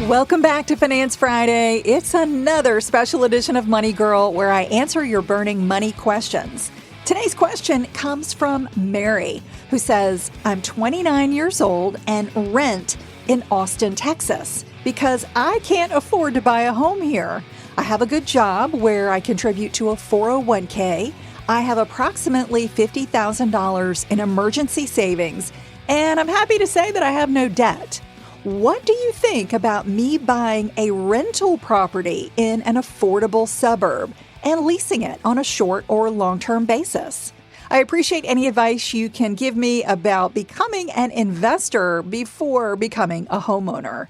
Welcome back to Finance Friday. It's another special edition of Money Girl where I answer your burning money questions. Today's question comes from Mary, who says, I'm 29 years old and rent in Austin, Texas, because I can't afford to buy a home here. I have a good job where I contribute to a 401k. I have approximately $50,000 in emergency savings, and I'm happy to say that I have no debt. What do you think about me buying a rental property in an affordable suburb and leasing it on a short or long-term basis? I appreciate any advice you can give me about becoming an investor before becoming a homeowner.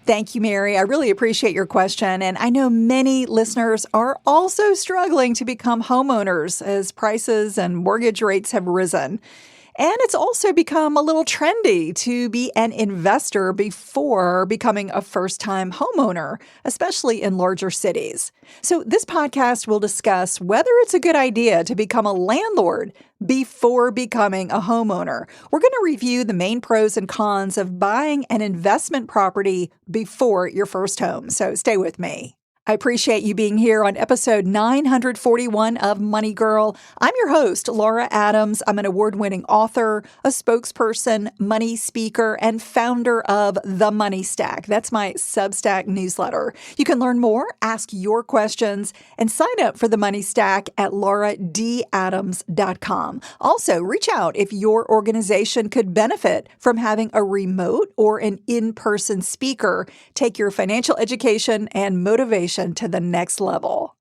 Thank you, Mary. I really appreciate your question. And I know many listeners are also struggling to become homeowners as prices and mortgage rates have risen. And it's also become a little trendy to be an investor before becoming a first-time homeowner, especially in larger cities. So this podcast will discuss whether it's a good idea to become a landlord before becoming a homeowner. We're going to review the main pros and cons of buying an investment property before your first home. So stay with me. I appreciate you being here on episode 941 of Money Girl. I'm your host, Laura Adams. I'm an award-winning author, a spokesperson, money speaker, and founder of The Money Stack. That's my Substack newsletter. You can learn more, ask your questions, and sign up for The Money Stack at lauradadams.com. Also, reach out if your organization could benefit from having a remote or an in-person speaker take your financial education and motivation to the next level.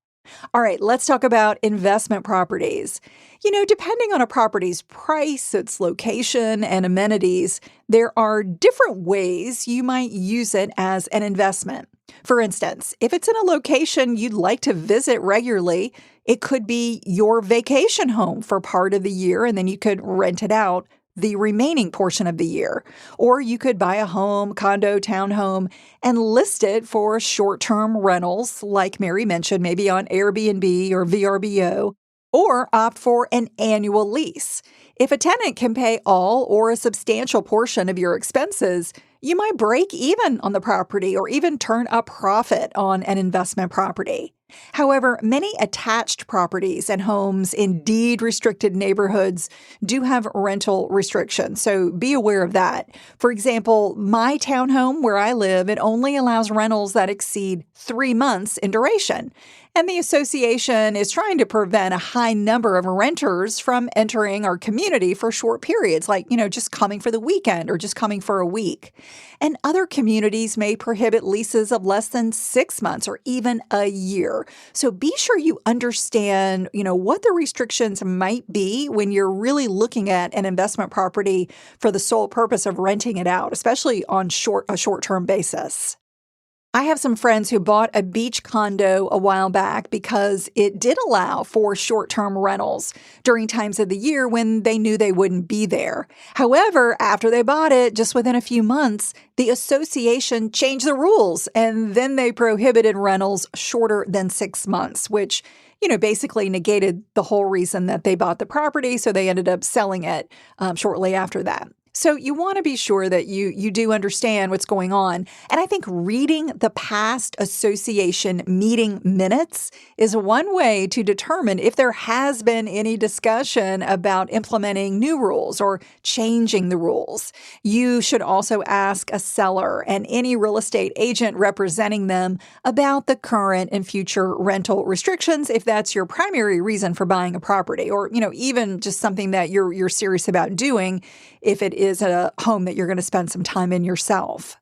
All right, let's talk about investment properties. Depending on a property's price, its location, and amenities, there are different ways you might use it as an investment. For instance, if it's in a location you'd like to visit regularly, it could be your vacation home for part of the year, and then you could rent it out the remaining portion of the year. Or you could buy a home, condo, townhome, and list it for short-term rentals, like Mary mentioned, maybe on Airbnb or VRBO, or opt for an annual lease. If a tenant can pay all or a substantial portion of your expenses, you might break even on the property or even turn a profit on an investment property. However, many attached properties and homes in deed-restricted neighborhoods do have rental restrictions, so be aware of that. For example, my townhome where I live, it only allows rentals that exceed 3 months in duration. And the association is trying to prevent a high number of renters from entering our community for short periods, like, just coming for the weekend or just coming for a week. And other communities may prohibit leases of less than 6 months or even a year. So be sure you understand, what the restrictions might be when you're really looking at an investment property for the sole purpose of renting it out, especially on a short-term basis. I have some friends who bought a beach condo a while back because it did allow for short-term rentals during times of the year when they knew they wouldn't be there. However, after they bought it, just within a few months, the association changed the rules, and then they prohibited rentals shorter than 6 months, which basically negated the whole reason that they bought the property, so they ended up selling it shortly after that. So you want to be sure that you do understand what's going on. And I think reading the past association meeting minutes is one way to determine if there has been any discussion about implementing new rules or changing the rules. You should also ask a seller and any real estate agent representing them about the current and future rental restrictions if that's your primary reason for buying a property, or even just something that you're serious about doing if it is a home that you're going to spend some time in yourself.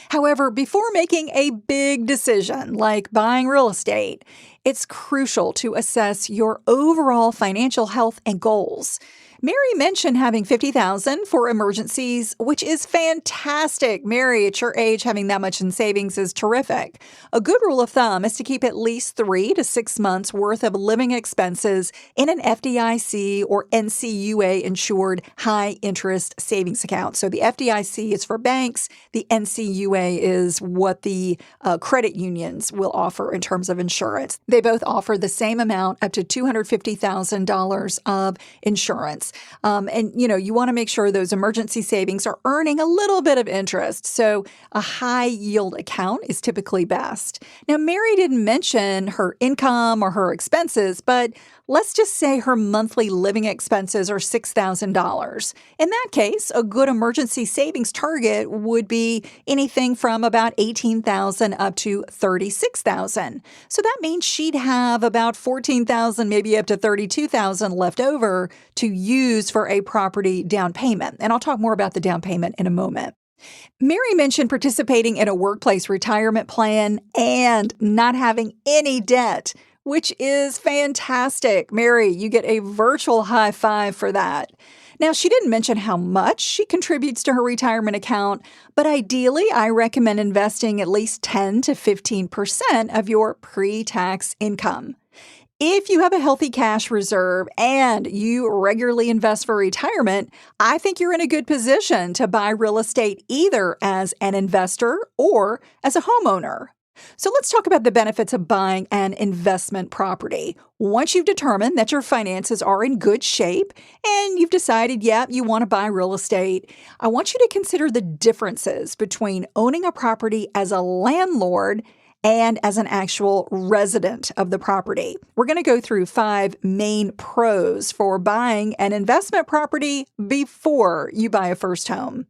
However, before making a big decision like buying real estate, it's crucial to assess your overall financial health and goals. Mary mentioned having $50,000 for emergencies, which is fantastic. Mary, at your age, having that much in savings is terrific. A good rule of thumb is to keep at least 3 to 6 months worth of living expenses in an FDIC or NCUA insured high interest savings account. So the FDIC is for banks. The NCUA is what the credit unions will offer in terms of insurance. They both offer the same amount, up to $250,000 of insurance. And, you want to make sure those emergency savings are earning a little bit of interest. So a high yield account is typically best. Now, Mary didn't mention her income or her expenses, but let's just say her monthly living expenses are $6,000. In that case, a good emergency savings target would be anything from about $18,000 up to $36,000. So that means she'd have about $14,000, maybe up to $32,000 left over to use for a property down payment. And I'll talk more about the down payment in a moment. Mary mentioned participating in a workplace retirement plan and not having any debt, which is fantastic. Mary, you get a virtual high five for that. Now, she didn't mention how much she contributes to her retirement account, but ideally, I recommend investing at least 10 to 15% of your pre-tax income. If you have a healthy cash reserve and you regularly invest for retirement, I think you're in a good position to buy real estate either as an investor or as a homeowner. So let's talk about the benefits of buying an investment property. Once you've determined that your finances are in good shape and you've decided, you want to buy real estate, I want you to consider the differences between owning a property as a landlord and as an actual resident of the property. We're going to go through 5 main pros for buying an investment property before you buy a first home.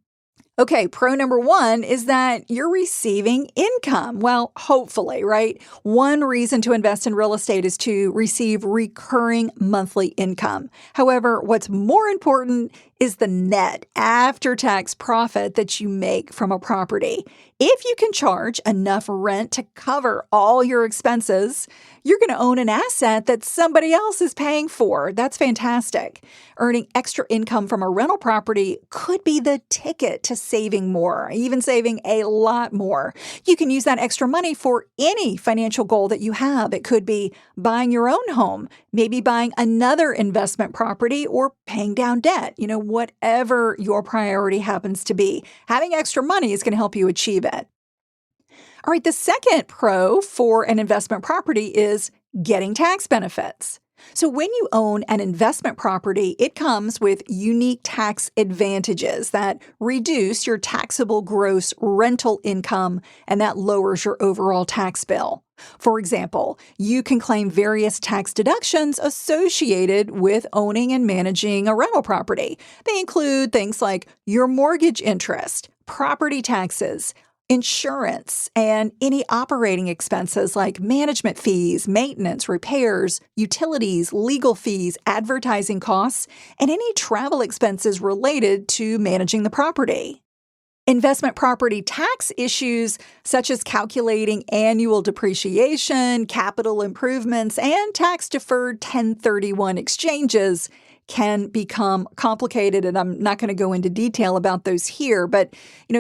Okay, pro number 1 is that you're receiving income. Well, hopefully, right? One reason to invest in real estate is to receive recurring monthly income. However, what's more important is the net after-tax profit that you make from a property. If you can charge enough rent to cover all your expenses, you're going to own an asset that somebody else is paying for. That's fantastic. Earning extra income from a rental property could be the ticket to saving more, even saving a lot more. You can use that extra money for any financial goal that you have. It could be buying your own home, maybe buying another investment property, or paying down debt. Whatever your priority happens to be, having extra money is going to help you achieve it. All right, the second pro for an investment property is getting tax benefits. So when you own an investment property, it comes with unique tax advantages that reduce your taxable gross rental income, and that lowers your overall tax bill. For example, you can claim various tax deductions associated with owning and managing a rental property. They include things like your mortgage interest, property taxes, insurance, and any operating expenses like management fees, maintenance, repairs, utilities, legal fees, advertising costs, and any travel expenses related to managing the property. Investment property tax issues such as calculating annual depreciation, capital improvements, and tax-deferred 1031 exchanges can become complicated, and I'm not going to go into detail about those here, but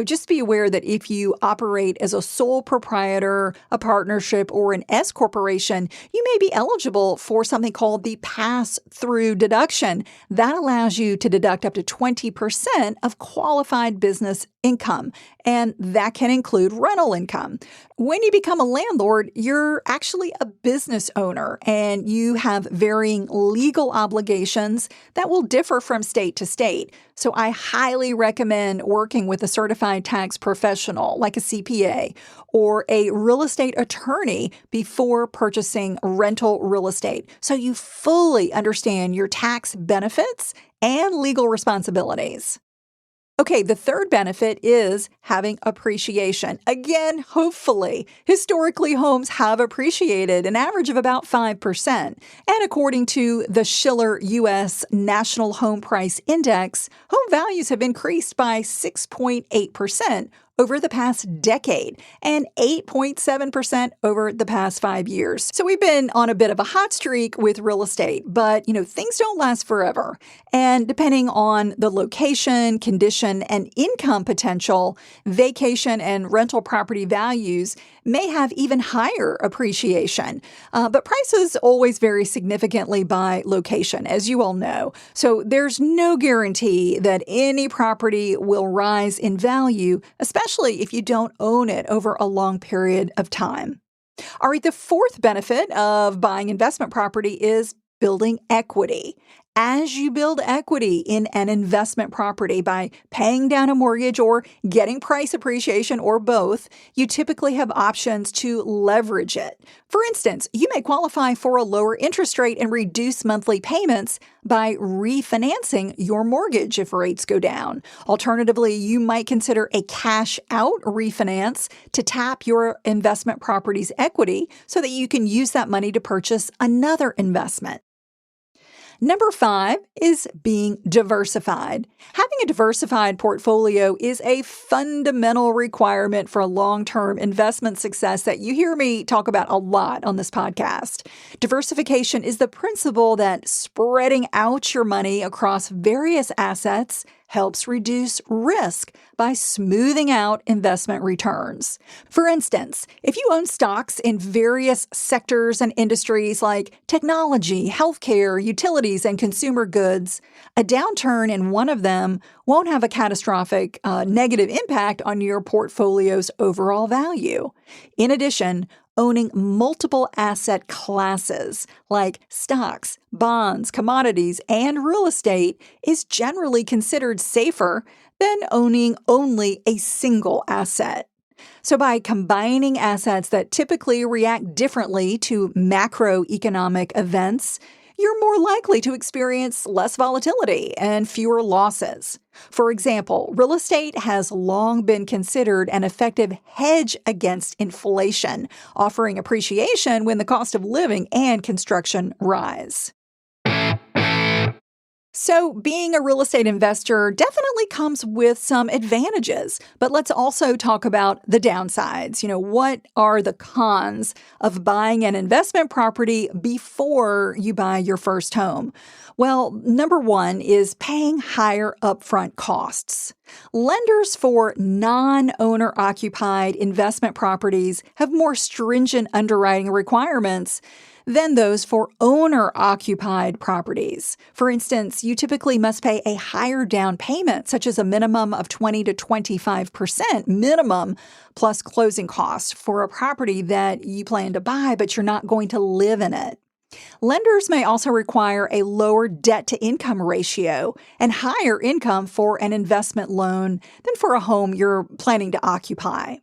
just be aware that if you operate as a sole proprietor, a partnership, or an S corporation, you may be eligible for something called the pass-through deduction. That allows you to deduct up to 20% of qualified business income, and that can include rental income. When you become a landlord, you're actually a business owner, and you have varying legal obligations that will differ from state to state. So I highly recommend working with a certified tax professional like a CPA or a real estate attorney before purchasing rental real estate, so you fully understand your tax benefits and legal responsibilities. Okay, the third benefit is having appreciation. Again, hopefully. Historically, homes have appreciated an average of about 5%. And according to the Schiller U.S. National Home Price Index, home values have increased by 6.8% over the past decade and 8.7% over the past 5 years. So we've been on a bit of a hot streak with real estate, but things don't last forever. And depending on the location, condition, and income potential, vacation and rental property values may have even higher appreciation. But prices always vary significantly by location, as you all know. So there's no guarantee that any property will rise in value, especially if you don't own it over a long period of time. All right, the fourth benefit of buying investment property is building equity. As you build equity in an investment property by paying down a mortgage or getting price appreciation or both, you typically have options to leverage it. For instance, you may qualify for a lower interest rate and reduce monthly payments by refinancing your mortgage if rates go down. Alternatively, you might consider a cash out refinance to tap your investment property's equity so that you can use that money to purchase another investment. Number 5 is being diversified. Having a diversified portfolio is a fundamental requirement for long-term investment success that you hear me talk about a lot on this podcast. Diversification is the principle that spreading out your money across various assets helps reduce risk by smoothing out investment returns. For instance, if you own stocks in various sectors and industries like technology, healthcare, utilities, and consumer goods, a downturn in one of them won't have a catastrophic negative impact on your portfolio's overall value. In addition, owning multiple asset classes like stocks, bonds, commodities, and real estate is generally considered safer than owning only a single asset. So by combining assets that typically react differently to macroeconomic events, you're more likely to experience less volatility and fewer losses. For example, real estate has long been considered an effective hedge against inflation, offering appreciation when the cost of living and construction rise. So being a real estate investor definitely comes with some advantages, but let's also talk about the downsides. What are the cons of buying an investment property before you buy your first home? Well, number 1 is paying higher upfront costs. Lenders for non-owner occupied investment properties have more stringent underwriting requirements than those for owner-occupied properties. For instance, you typically must pay a higher down payment, such as a minimum of 20 to 25% minimum plus closing costs for a property that you plan to buy, but you're not going to live in it. Lenders may also require a lower debt-to-income ratio and higher income for an investment loan than for a home you're planning to occupy.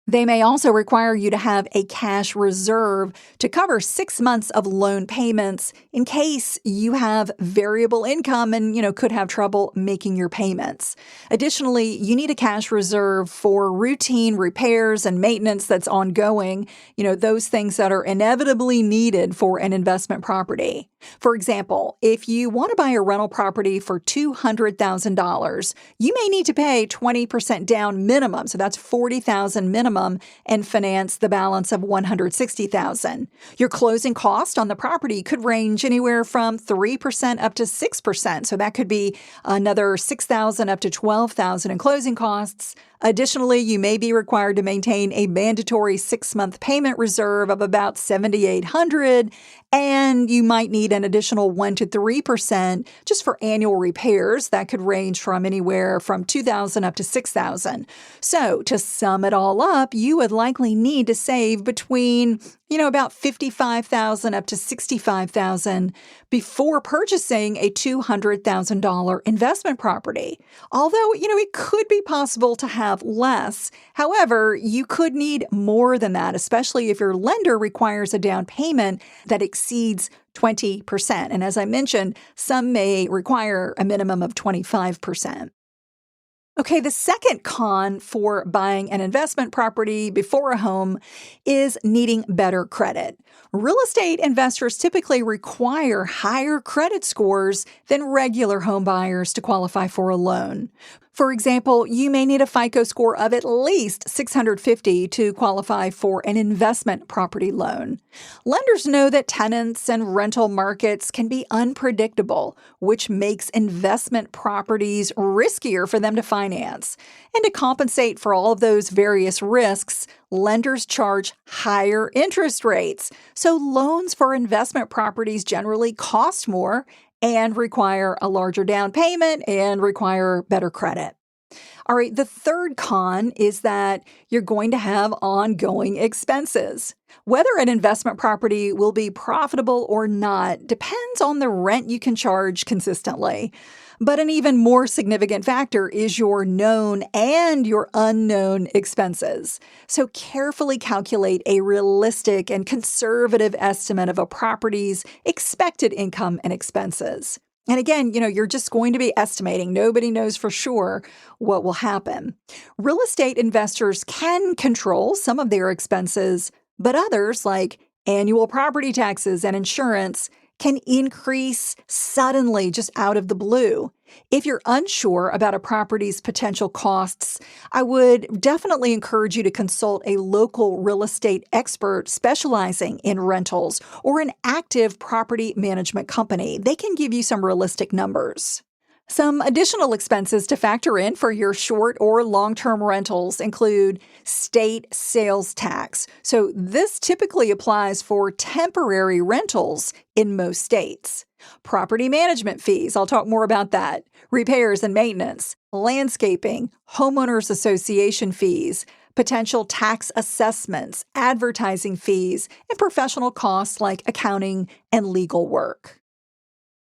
They may also require you to have a cash reserve to cover 6 months of loan payments in case you have variable income and, could have trouble making your payments. Additionally, you need a cash reserve for routine repairs and maintenance that's ongoing, those things that are inevitably needed for an investment property. For example, if you want to buy a rental property for $200,000, you may need to pay 20% down minimum, so that's $40,000 minimum, and finance the balance of $160,000. Your closing cost on the property could range anywhere from 3% up to 6%, so that could be another $6,000 up to $12,000 in closing costs. Additionally, you may be required to maintain a mandatory 6-month payment reserve of about $7,800, and you might need an additional 1 to 3% just for annual repairs. That could range from anywhere from $2,000 up to $6,000. So to sum it all up, you would likely need to save between about $55,000 up to $65,000 before purchasing a $200,000 investment property. Although, it could be possible to have less. However, you could need more than that, especially if your lender requires a down payment that exceeds 20%. And as I mentioned, some may require a minimum of 25%. Okay, the second con for buying an investment property before a home is needing better credit. Real estate investors typically require higher credit scores than regular home buyers to qualify for a loan. For example, you may need a FICO score of at least 650 to qualify for an investment property loan. Lenders know that tenants and rental markets can be unpredictable, which makes investment properties riskier for them to finance. And to compensate for all of those various risks, lenders charge higher interest rates. So loans for investment properties generally cost more and require a larger down payment and require better credit. All right, the third con is that you're going to have ongoing expenses. Whether an investment property will be profitable or not depends on the rent you can charge consistently. But an even more significant factor is your known and your unknown expenses. So carefully calculate a realistic and conservative estimate of a property's expected income and expenses. And again, you're just going to be estimating. Nobody knows for sure what will happen. Real estate investors can control some of their expenses, but others, like annual property taxes and insurance, can increase suddenly just out of the blue. If you're unsure about a property's potential costs, I would definitely encourage you to consult a local real estate expert specializing in rentals or an active property management company. They can give you some realistic numbers. Some additional expenses to factor in for your short or long-term rentals include state sales tax. So this typically applies for temporary rentals in most states. Property management fees, I'll talk more about that. Repairs and maintenance, landscaping, homeowners association fees, potential tax assessments, advertising fees, and professional costs like accounting and legal work.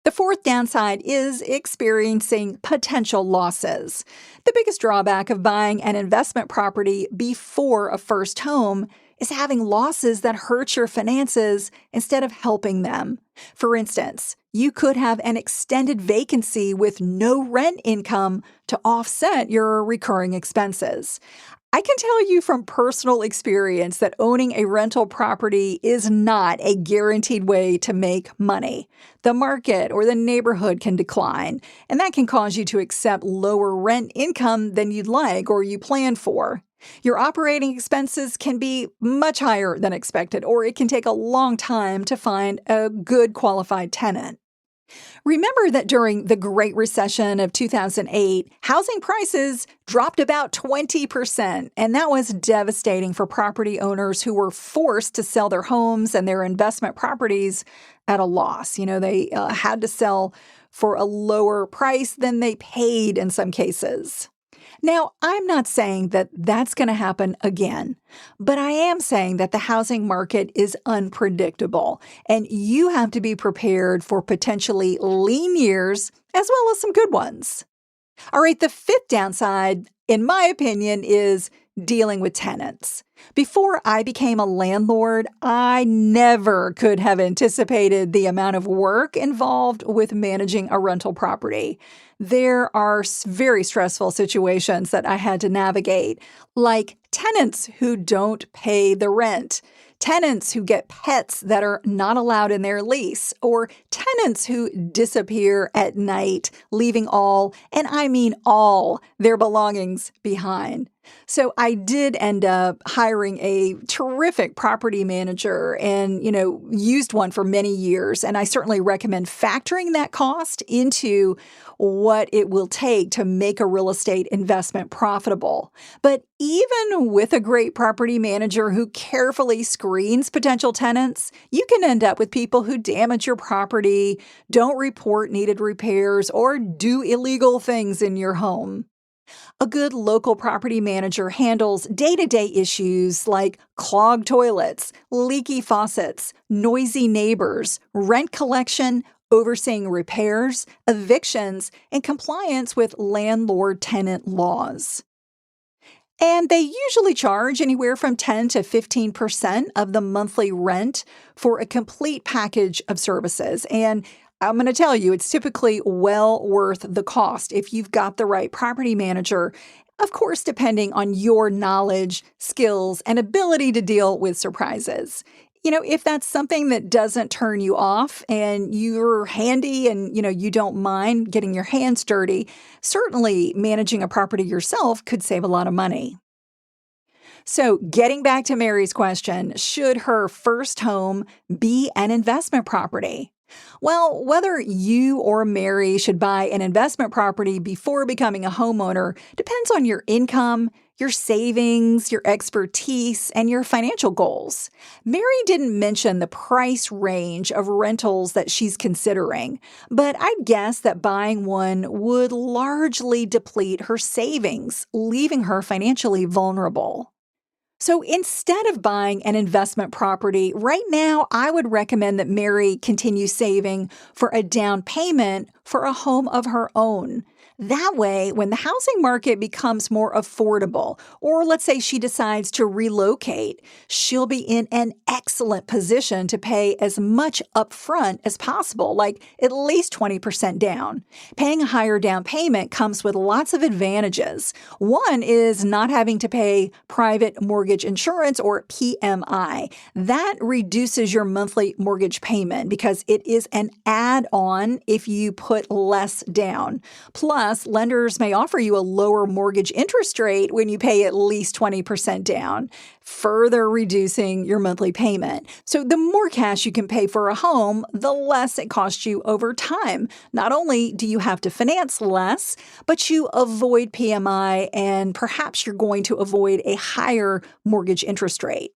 The fourth downside is experiencing potential losses. The biggest drawback of buying an investment property before a first home is having losses that hurt your finances instead of helping them. For instance, you could have an extended vacancy with no rent income to offset your recurring expenses. I can tell you from personal experience that owning a rental property is not a guaranteed way to make money. The market or the neighborhood can decline, and that can cause you to accept lower rent income than you'd like or you planned for. Your operating expenses can be much higher than expected, or it can take a long time to find a good qualified tenant. Remember that during the Great Recession of 2008, housing prices dropped about 20%, and that was devastating for property owners who were forced to sell their homes and their investment properties at a loss. They had to sell for a lower price than they paid in some cases. Now, I'm not saying that that's going to happen again, but I am saying that the housing market is unpredictable, and you have to be prepared for potentially lean years as well as some good ones. All right, the fifth downside, in my opinion, is dealing with tenants. Before I became a landlord, I never could have anticipated the amount of work involved with managing a rental property. There are very stressful situations that I had to navigate, like tenants who don't pay the rent, tenants who get pets that are not allowed in their lease, or tenants who disappear at night, leaving all, and I mean all, their belongings behind. So I did end up hiring a terrific property manager and, used one for many years. And I certainly recommend factoring that cost into what it will take to make a real estate investment profitable. But even with a great property manager who carefully screens potential tenants, you can end up with people who damage your property, don't report needed repairs, or do illegal things in your home. A good local property manager handles day-to-day issues like clogged toilets, leaky faucets, noisy neighbors, rent collection, overseeing repairs, evictions, and compliance with landlord-tenant laws. And they usually charge anywhere from 10 to 15% of the monthly rent for a complete package of services. And I'm going to tell you, it's typically well worth the cost if you've got the right property manager, of course, depending on your knowledge, skills, and ability to deal with surprises. If that's something that doesn't turn you off and you're handy and, you don't mind getting your hands dirty, certainly managing a property yourself could save a lot of money. So getting back to Mary's question, should her first home be an investment property? Well, whether you or Mary should buy an investment property before becoming a homeowner depends on your income, your savings, your expertise, and your financial goals. Mary didn't mention the price range of rentals that she's considering, but I'd guess that buying one would largely deplete her savings, leaving her financially vulnerable. So instead of buying an investment property, right now I would recommend that Mary continue saving for a down payment for a home of her own. That way, when the housing market becomes more affordable, or let's say she decides to relocate, she'll be in an excellent position to pay as much upfront as possible, like at least 20% down. Paying a higher down payment comes with lots of advantages. One is not having to pay private mortgage insurance or PMI. That reduces your monthly mortgage payment because it is an add-on if you put less down. Plus, lenders may offer you a lower mortgage interest rate when you pay at least 20% down, further reducing your monthly payment. So the more cash you can pay for a home, the less it costs you over time. Not only do you have to finance less, but you avoid PMI and perhaps you're going to avoid a higher mortgage interest rate.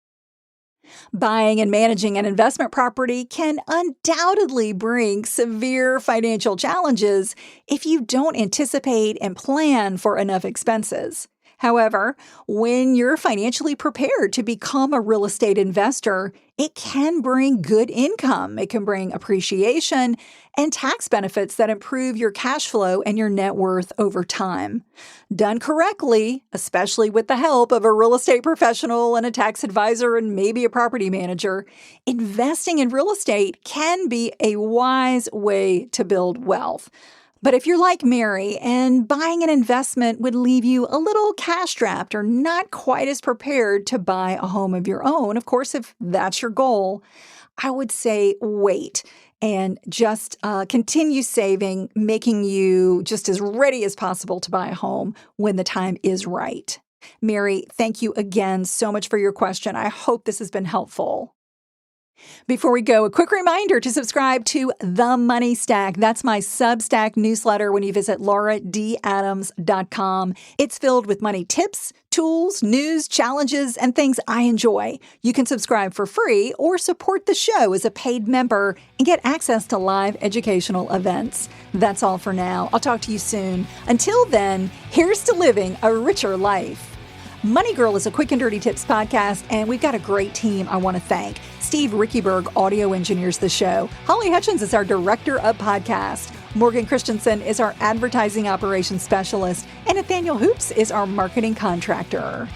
Buying and managing an investment property can undoubtedly bring severe financial challenges if you don't anticipate and plan for enough expenses. However, when you're financially prepared to become a real estate investor, it can bring good income. It can bring appreciation and tax benefits that improve your cash flow and your net worth over time. Done correctly, especially with the help of a real estate professional and a tax advisor and maybe a property manager, investing in real estate can be a wise way to build wealth. But if you're like Mary and buying an investment would leave you a little cash-strapped or not quite as prepared to buy a home of your own, of course, if that's your goal, I would say wait and just continue saving, making you just as ready as possible to buy a home when the time is right. Mary, thank you again so much for your question. I hope this has been helpful. Before we go, a quick reminder to subscribe to The Money Stack. That's my Substack newsletter when you visit lauradadams.com. It's filled with money tips, tools, news, challenges, and things I enjoy. You can subscribe for free or support the show as a paid member and get access to live educational events. That's all for now. I'll talk to you soon. Until then, here's to living a richer life. Money Girl is a quick and dirty tips podcast, and we've got a great team I want to thank. Steve Rickyberg audio engineers the show. Holly Hutchins is our director of podcast. Morgan Christensen is our advertising operations specialist. And Nathaniel Hoops is our marketing contractor.